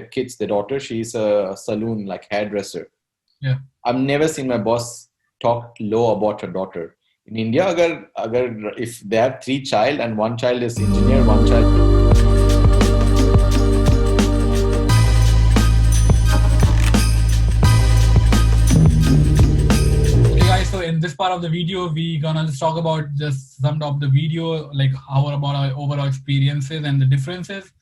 Kids, the daughter, she's a saloon, like hairdresser. Yeah. I've never seen my boss talk low about her daughter. In India, if they have three child and one child is engineer, one child. So in this part of the video, we gonna just talk about just some of the video, like how about our overall experiences and the differences,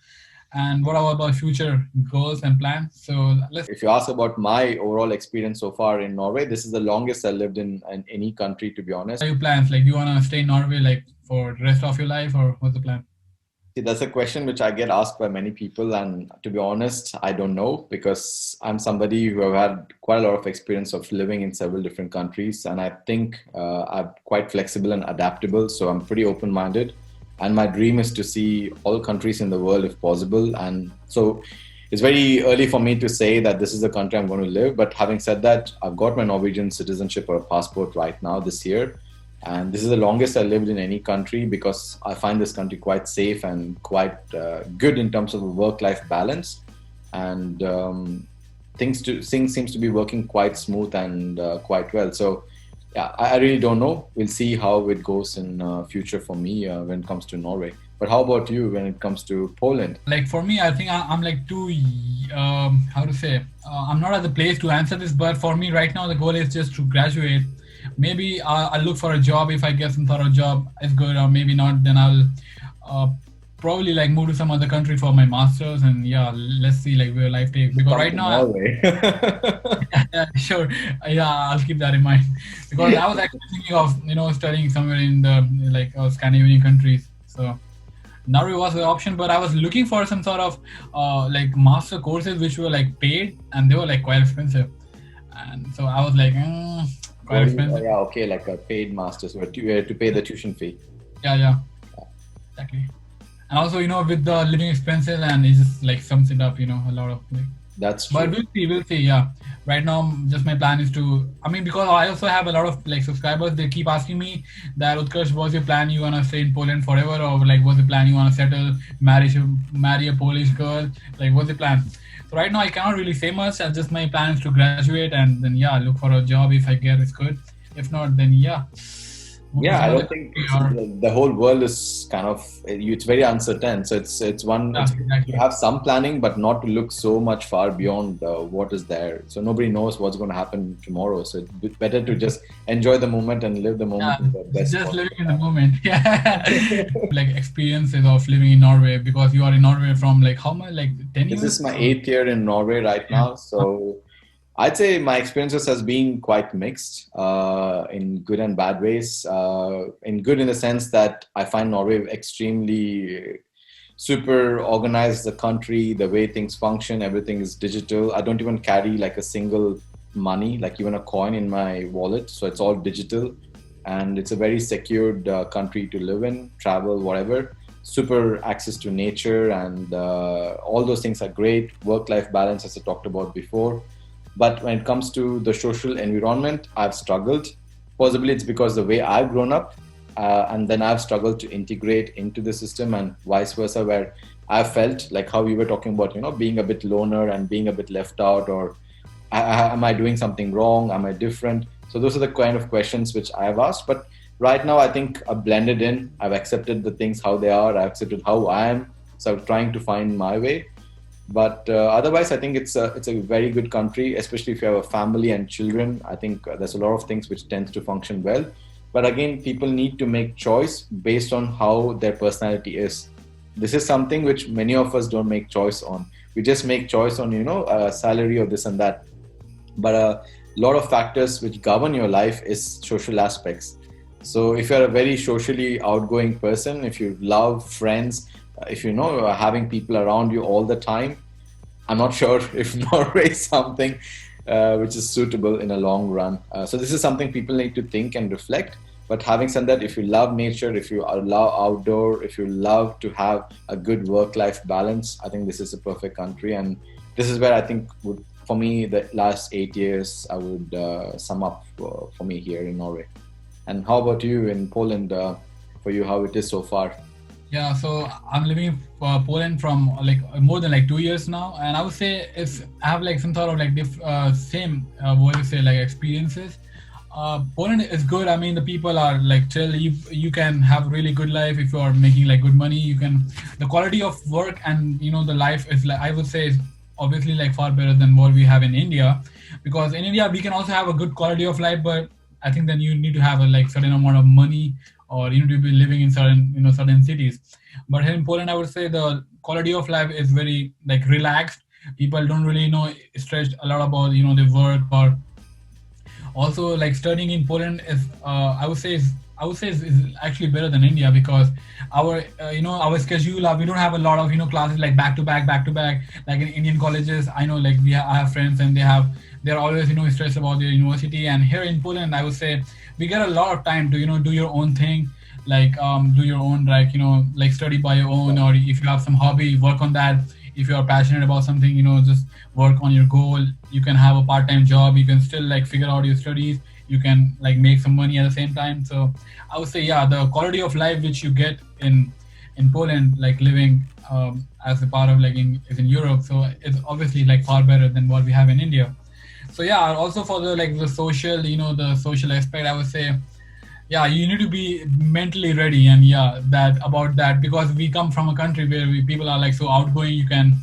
and what about future goals and plans. So if you ask about my overall experience so far in Norway, this is the longest I lived in any country, to be honest. What are your plans? Like, do you wanna stay in Norway like for the rest of your life, or what's the plan? See, that's a question which I get asked by many people, and to be honest, I don't know, because I'm somebody who have had quite a lot of experience of living in several different countries, and I think I'm quite flexible and adaptable, so I'm pretty open-minded, and my dream is to see all countries in the world if possible. And so it's very early for me to say that this is the country I'm going to live, but having said that, I've got my Norwegian citizenship or a passport right now this year. And this is the longest I lived in any country, because I find this country quite safe and quite good in terms of a work-life balance. And things seems to be working quite smooth and quite well. So yeah, I really don't know. We'll see how it goes in future for me when it comes to Norway. But how about you when it comes to Poland? Like for me, I think I'm like too, how to say, I'm not at the place to answer this, but for me right now, the goal is just to graduate. Maybe I'll look for a job. If I get some sort of job, it's good, or maybe not, then I'll probably like move to some other country for my masters, and yeah, let's see like where life takes. Because right now, yeah, sure, yeah, I'll keep that in mind, because I was actually thinking of studying somewhere in the like Scandinavian countries. So Norway was the option, but I was looking for some sort of like master courses which were like paid, and they were like quite expensive, and so I was like. Quite expensive. Yeah, okay, like a paid masters where you had to pay the tuition fee. Yeah, exactly. And also, with the living expenses, and it just like sums it up, a lot of like. That's true. But we'll see. Yeah, right now, just my plan is to. I mean, because I also have a lot of like subscribers. They keep asking me that, Utkarsh, what's your plan? You wanna stay in Poland forever, or like what's the plan? You wanna settle, marry a Polish girl? Like what's the plan? So right now I cannot really say much. Just my plan is to graduate, and then look for a job. If I get, it's good. If not, then yeah, I don't think the whole world is kind of, it's very uncertain. So it's one, exactly. You have some planning, but not to look so much far beyond what is there. So nobody knows what's going to happen tomorrow. So it's better to just enjoy the moment and live the moment. In the best just living in the moment. Yeah. Like experiences of living in Norway, because you are in Norway from like how much, like 10 years? This is my 8th year in Norway right now. So I'd say my experiences has been quite mixed in good and bad ways. In good in the sense that I find Norway extremely super organized, the country, the way things function, everything is digital. I don't even carry like a single money, like even a coin in my wallet. So it's all digital, and it's a very secured country to live in, travel, whatever. Super access to nature, and all those things are great. Work-life balance, as I talked about before. But when it comes to the social environment, I've struggled. Possibly it's because the way I've grown up, and then I've struggled to integrate into the system, and vice versa, where I've felt like how we were talking about, being a bit loner and being a bit left out, or am I doing something wrong? Am I different? So those are the kind of questions which I've asked. But right now, I think I've blended in. I've accepted the things how they are. I've accepted how I am. So I'm trying to find my way. But otherwise, I think it's a very good country, especially if you have a family and children. I think there's a lot of things which tends to function well. But again, people need to make choice based on how their personality is. This is something which many of us don't make choice on. We just make choice on, salary or this and that. But a lot of factors which govern your life is social aspects. So if you're a very socially outgoing person, if you love friends, if having people around you all the time, I'm not sure if Norway is something which is suitable in a long run. So this is something people need to think and reflect. But having said that, if you love nature, if you love outdoor, if you love to have a good work-life balance, I think this is a perfect country. And this is where I think, for me, the last 8 years, I would sum up for me here in Norway. And how about you in Poland? For you, how it is so far? Yeah, so I'm living in Poland from like more than like 2 years now, and I would say it's I have like some sort of like same what do you say like experiences. Poland is good. I mean, the people are like chill. You can have really good life if you are making like good money. You can the quality of work and the life is like I would say is obviously like far better than what we have in India, because in India we can also have a good quality of life, but I think then you need to have a like certain amount of money, or you need to be living in certain certain cities. But here in Poland, I would say the quality of life is very like relaxed. People don't really stress a lot about their work. Or also like studying in Poland is I would say is actually better than India, because our our schedule, we don't have a lot of classes like back to back like in Indian colleges. I know like I have friends and they're always stressed about their university. And here in Poland, I would say we get a lot of time to do your own thing, like do your own like like study by your own, or if you have some hobby, work on that. If you are passionate about something, just work on your goal. You can have a part-time job, you can still like figure out your studies, you can like make some money at the same time. So I would say, yeah, the quality of life which you get in Poland, like living as a part of like is in Europe, so it's obviously like far better than what we have in India. So yeah, also for the like the social, the social aspect, I would say, yeah, you need to be mentally ready. And yeah, that about that, because we come from a country where people are like so outgoing, you can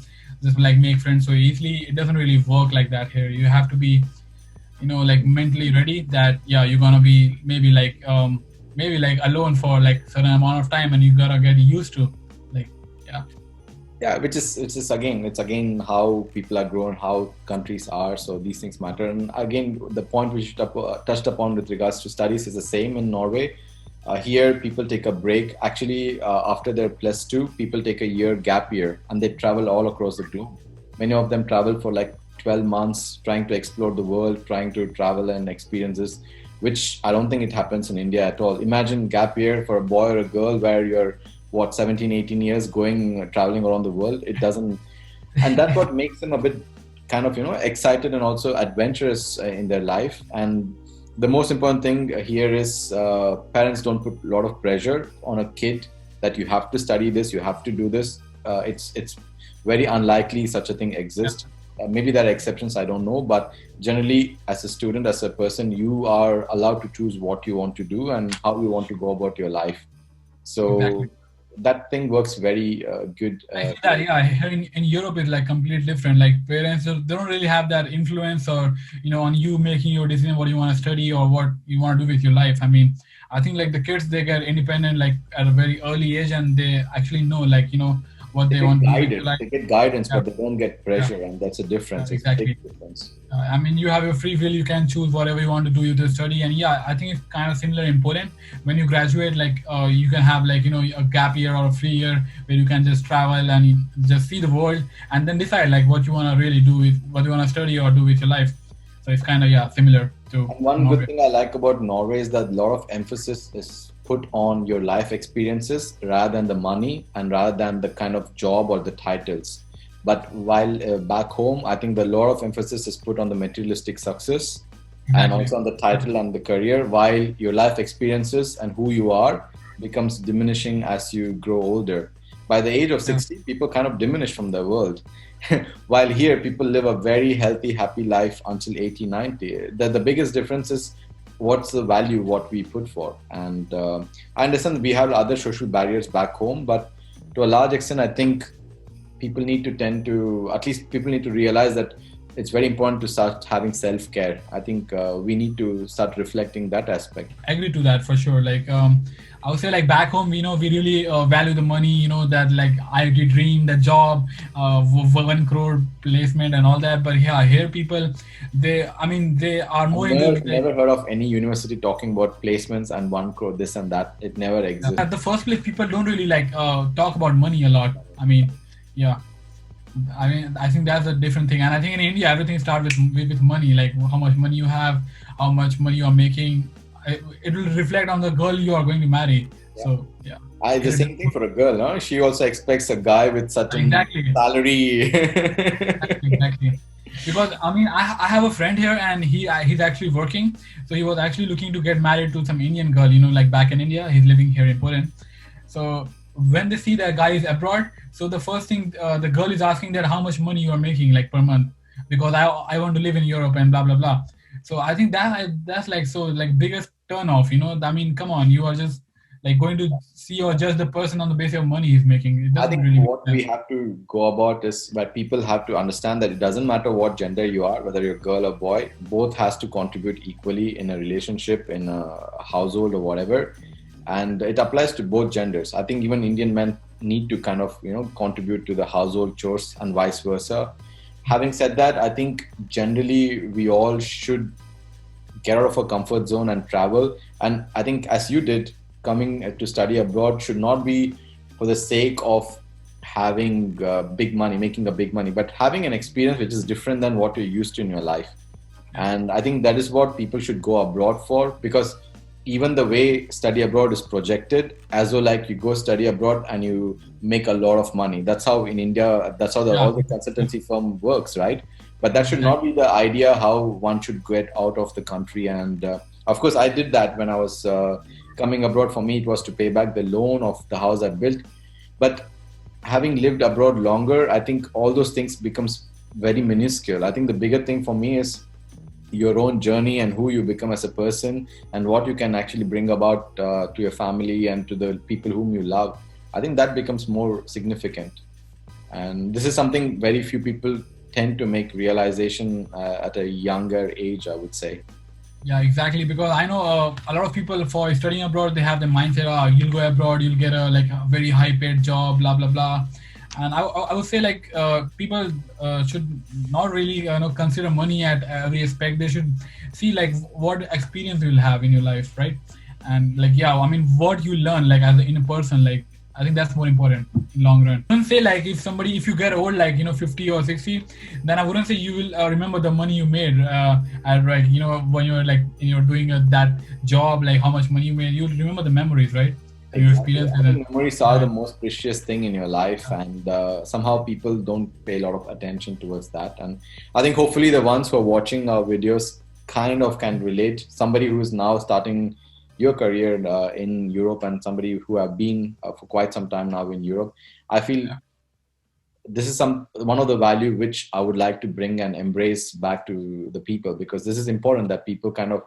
just like make friends so easily. It doesn't really work like that here. You have to be like mentally ready that yeah, you're gonna be maybe like alone for like certain amount of time, and you gotta get used to like yeah. Yeah, which is again, it's again how people are grown, how countries are, so these things matter. And again, the point we touched upon with regards to studies is the same in Norway. Here people take a break actually, after their plus two, people take a year gap year and they travel all across the globe. Many of them travel for like 12 months trying to explore the world, trying to travel and experiences, which I don't think it happens in India at all. Imagine gap year for a boy or a girl where you're what 17, 18 years going traveling around the world. It doesn't, and that's what makes them a bit kind of excited and also adventurous in their life. And the most important thing here is parents don't put a lot of pressure on a kid that you have to study this, you have to do this. It's very unlikely such a thing exists. Maybe there are exceptions, I don't know, but generally as a student, as a person, you are allowed to choose what you want to do and how you want to go about your life. So Exactly. that thing works very good. I feel that, yeah, here in Europe it's like completely different. Like parents, they don't really have that influence, or on you making your decision what you want to study or what you want to do with your life. I mean, I think like the kids, they get independent like at a very early age, and they actually know like what They they get want to do with their guided, life. they get guidance, Yeah, but they don't get yeah, pressure, and that's a difference. It's a big exactly. difference. I mean, you have your free will. You can choose whatever you want to do with your study. And yeah, I think it's kind of similar in Poland. When you graduate, like you can have like a gap year or a free year where you can just travel and you just see the world, and then decide like what you want to really do with what you want to study or do with your life. So it's kind of yeah similar to And one good Norway. thing I like about Norway is that a lot of emphasis is put on your life experiences rather than the money and rather than the kind of job or the titles. But while back home, I think the lot of emphasis is put on the materialistic success and Exactly. also on the title and the career, while your life experiences and who you are becomes diminishing as you grow older. By the age of Yeah. 60, people kind of diminish from the world. While here, people live a very healthy, happy life until 80, 90. The biggest difference is what's the value, what we put for. And I understand we have other social barriers back home, but to a large extent, I think people need to tend to, at least people need to realize that it's very important to start having self-care. I think we need to start reflecting that aspect. Agree to that for sure. Like I would say like back home, we really value the money, that like IIT dream, the job, 1 crore placement and all that. But yeah, here people, they are I've more into like never heard of any university talking about placements and 1 crore, this and that. It never exists. at the first place, people don't really like talk about money a lot. I mean, yeah. I mean, I think that's a different thing, and I think in India everything starts with money, like how much money you have, how much money you are making. It will reflect on the girl you are going to marry. Yeah. So yeah, The same thing for a girl, no? She also expects a guy with certain exactly, salary. exactly. Because I mean, I have a friend here, and he's actually working. So he was actually looking to get married to some Indian girl, like back in India. He's living here in Poland. So when they see that guy is abroad, so the first thing the girl is asking that how much money you are making like per month, because I want to live in Europe and blah blah blah. So I think that's like so like biggest turn off. I mean, come on, you are just like going to see or judge the person on the basis of money he's making. It I doesn't think really make what we sense. have to go about is that people have to understand that it doesn't matter what gender you are, whether you're a girl or boy, both has to contribute equally in a relationship, in a household or whatever. And it applies to both genders. I think even Indian men need to kind of, contribute to the household chores and vice versa. Having said that, I think generally we all should get out of our comfort zone and travel. And I think, as you did, coming to study abroad should not be for the sake of having big money, making a big money, but having an experience which is different than what you're used to in your life. And I think that is what people should go abroad for, because even the way study abroad is projected, as though like you go study abroad and you make a lot of money. That's how in India, that's how Yeah, all the consultancy firm works, right? But that should not exactly. be the idea how one should get out of the country. And of course, I did that when I was coming abroad. For me, it was to pay back the loan of the house I built. But having lived abroad longer, I think all those things becomes very minuscule. I think the bigger thing for me is your own journey and who you become as a person and what you can actually bring about to your family and to the people whom you love. I think that becomes more significant. And this is something very few people tend to make realization at a younger age, I would say. Yeah, exactly. Because I know a lot of people for studying abroad, they have the mindset, oh, you'll go abroad, you'll get a like a very high paid job, blah blah blah. And I would say like people should not really consider money at every aspect. They should see like what experience you will have in your life, right? And like yeah, I mean what you learn like as a, in a person, like I think that's more important in long run. I wouldn't say like if you get old like 50 or 60, then I wouldn't say you will remember the money you made at like when you're like you're doing that job, like how much money you made. You'll remember the memories, right? And your Exactly. experiences I and think memories are the most precious thing in your life, and somehow people don't pay a lot of attention towards that. And I think hopefully the ones who are watching our videos kind of can relate. Somebody who is now starting your career in Europe, and somebody who have been for quite some time now in Europe, I feel yeah. this is one of the value which I would like to bring and embrace back to the people, because this is important that people kind of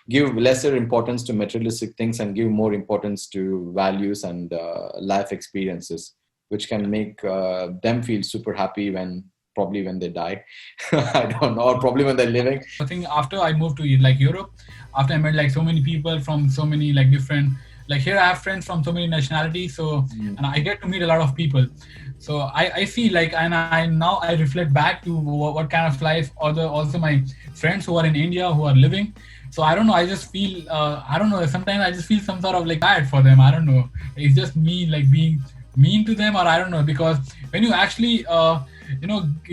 give lesser importance to materialistic things and give more importance to values and life experiences, which can make them feel super happy when probably when they die. I don't know, or probably when they're living. I think after I moved to like Europe, after I met like so many people from so many like different, like here I have friends from so many nationalities, so Mm. and I get to meet a lot of people. So I see like, and I now I reflect back to what kind of life other also my friends who are in India who are living. So I don't know, I just feel I don't know, sometimes I just feel some sort of like bad for them. I don't know, it's just me like being mean to them, or I don't know, because when you actually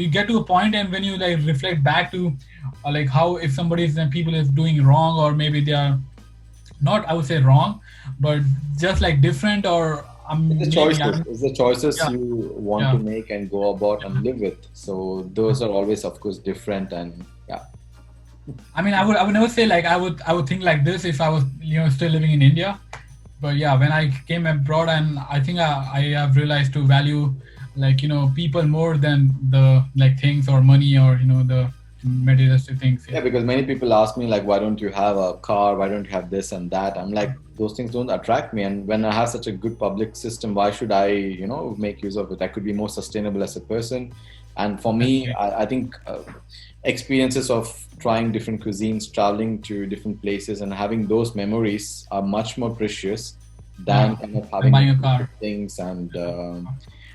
you get to a point and when you like reflect back to like how if somebody is people is doing wrong, or maybe they are not, I would say wrong, but just like different, or It's the maybe choices. It's the choices yeah, you want to yeah. make and go about and live with. So those are always, of course, different. And yeah, I mean, I would never say like I would think like this if I was still living in India. But yeah, when I came abroad, and I think I have realized to value like people more than the like things or money, or the materialistic things. yeah. Yeah, Because many people ask me like, why don't you have a car? Why don't you have this and that? I'm like, those things don't attract me. And when I have such a good public system, why should I, make use of it? I could be more sustainable as a person. And for me, exactly. I think experiences of trying different cuisines, traveling to different places, and having those memories are much more precious than Yeah, kind of I'm having buying a materialistic car. things.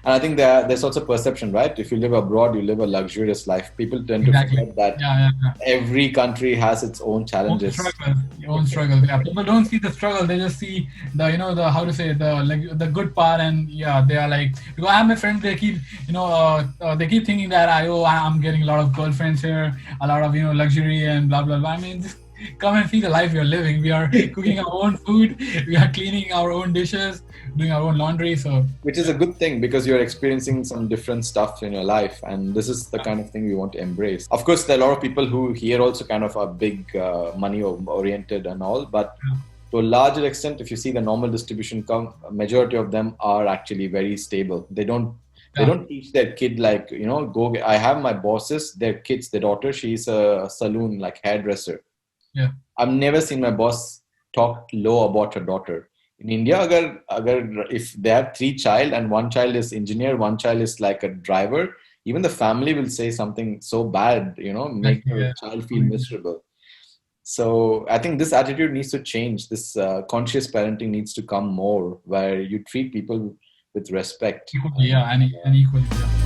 And I think there's also perception, right? If you live abroad, you live a luxurious life. People tend to Exactly. forget that Yeah, yeah, yeah. every country has its own Own challenges. struggles, your own struggles. Yeah, people don't see the struggle; they just see the the how to say the like the good part, and yeah, they are like because I have my friends. They keep they keep thinking that I'm getting a lot of girlfriends here, a lot of luxury and blah blah blah. I mean, just come and see the life we are living. We are cooking our own food, we are cleaning our own dishes, doing our own laundry. So Which is a good thing because you're experiencing some different stuff in your life, and this is the kind of thing we want to embrace. Of course, there are a lot of people who here also kind of are big money oriented and all, but to a larger extent, if you see the normal distribution come, majority of them are actually very stable. They don't teach their kid, like, I have my bosses, their kids, their daughter, she's a saloon like hairdresser. Yeah. I've never seen my boss talk low about her daughter. In India, if they have three child and one child is engineer, one child is like a driver, even the family will say something so bad, make Exactly. the Yeah. child feel miserable. So I think this attitude needs to change. This conscious parenting needs to come more, where you treat people with respect. Equally, yeah, and equally, yeah.